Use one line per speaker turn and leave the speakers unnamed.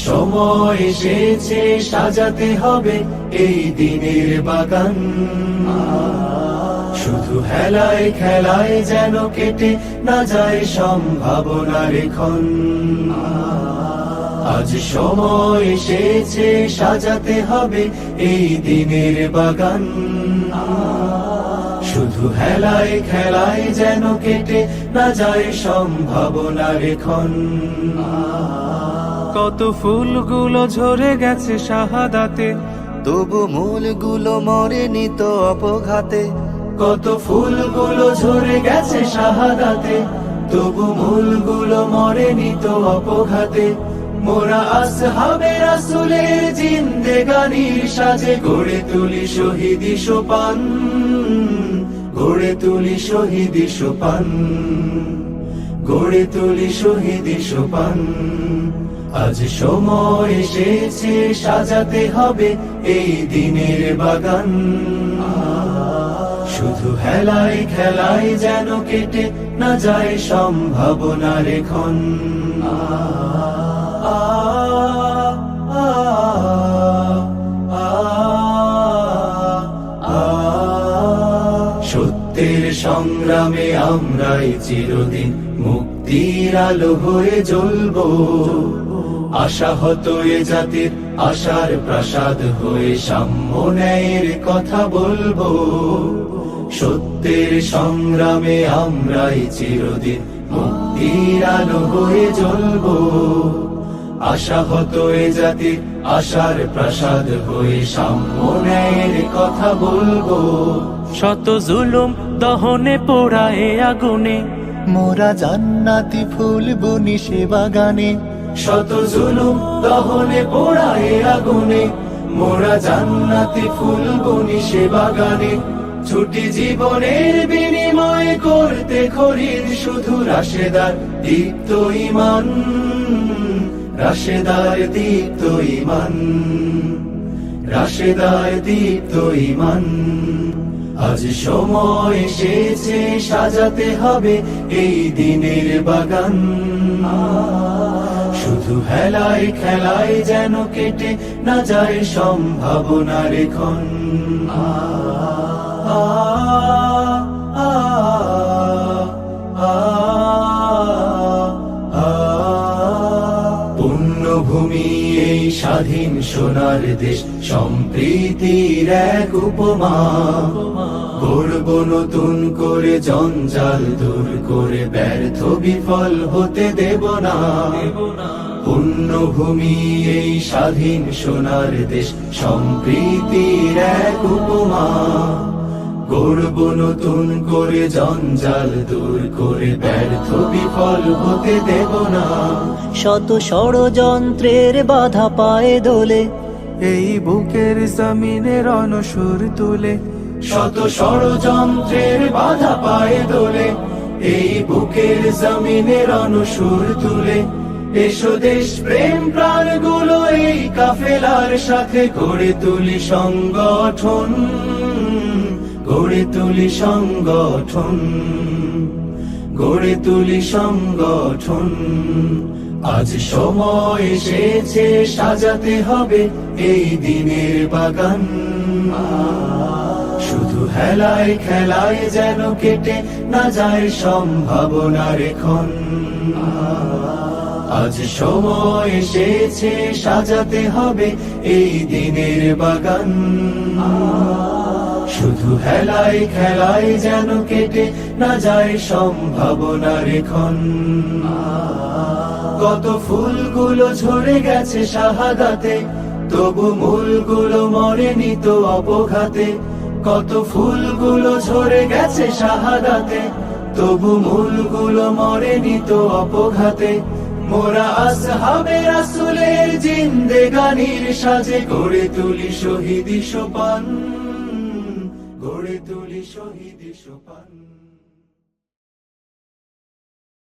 সময় এসেছে সাজাতে হবে এই দিনের বাগান। শুধু হেলায় খেলায় যেন কেটে না যায় সম্ভাবনার ক্ষণ। আজ সময় এসেছে সাজাতে হবে এই দিনের বাগান। শুধু হেলায় খেলায় যেন কেটে না যায় সম্ভাবনার ক্ষণ।
কত ফুলগুলো ঝরে গেছে শাহাদাতে,
তবু মূলগুলো মরেনি তো অপঘাতে।
কত ফুলগুলো ঝরে গেছে শাহাদাতে, তবু মূলগুলো মরেনি তো অপঘাতে। মোরা আসহাবে রাসূলের জিন্দেগানির সাজে গড়ে তুলি শহীদি সোপান, গড়ে তুলি শহীদি সোপান, গড়ে তুলি শহীদি সোপান। আজ সময় এসেছে সাজাতে হবে এই দিনের বাগান। শুধু হেলায় খেলায় যেন কেটে না যায় সম্ভাবনার ক্ষণ। সত্যের সংগ্রামে আমরাই চিরদিন মুক্তির আলো হয়ে জ্বলবো। আশাহত এ জাতির আশার প্রাসাদ হয়ে সাম্য ন্যায়ের কথা বলবো। সত্যের সংগ্রামে আমরাই চিরদিন মুক্তির আলো হয়ে জ্বলবো। আশাহত এ জাতির আশার প্রাসাদ হয়ে সাম্য ন্যায়ের কথা বলবো।
শত জুলুম দহনে পোড়ায় আগুনে,
মোরা জান্নাতি ফুল বুনি সে বাগানে।
শত জুলুম দহনে পোড়ায় আগুনে, মোরা জান্নাতি ফুল বুনি সে বাগানে। ছুটি জীবনের বিনিময় করতে খরিদ শুধু রাশেদার দীপ্ত ঈমান, রাশেদার দীপ্ত ঈমান, রাশেদার দীপ্ত ঈমান। আজ সময় এসেছে সাজাতে হবে এই দিনের বাগান। শুধু হেলায় খেলায় যেন কেটে না যায় সম্ভাবনার ক্ষণ। পুণ্যভূমি এই স্বাধীন সোনার দেশ, সম্প্রীতির এক উপমা। গড়ব নতুন করে জঞ্জাল দূর করে, ব্যর্থ বিফল হতে দেব না। পুণ্যভূমি এই স্বাধীন সোনার দেশ, সম্প্রীতির এক উপমা। গড়ব নতুন করে জঞ্জাল দূর করে, ব্যর্থ বিফল হতে দেব না।
শত ষড়যন্ত্রের বাধা পায়ে দোলে,
এই বুকের জমিনে রণসুর তুলে।
শত ষড়যন্ত্রের বাধা পায়ে দোলে, এই বুকের জমিনের অনুসুর তুলে। এসো দেশ প্রেম প্রাণগুলো এই কাফেলার সাথে গড়ে তুলি সংগঠন, গড়ে তুলি সংগঠন, গড়ে তুলি সংগঠন। আজ সময় এসেছে সাজাতে হবে এই দিনের বাগান। শুধু হেলায় খেলায় যেন কেটে না যায় সম্ভাবনার ক্ষণ। আজ সময় এসেছে সাজাতে হবে এই দিনের বাগান। শুধু হেলায় খেলায় যেন কেটে না যায় সম্ভাবনার ক্ষণ। কত ফুলগুলো ঝরে গেছে শাহাদাতে, তবু মূলগুলো মরেনি তো অপঘাতে। কত ফুলগুলো ঝরে গেছে শাহাদাতে, তবু মূলগুলো মরেনি তো অপঘাতে। মোরা আসহাবে রাসূলের জিন্দেগানির সাজে গড়ে তুলি শহীদি সোপান, গড়ে তুলি শহীদি সোপান।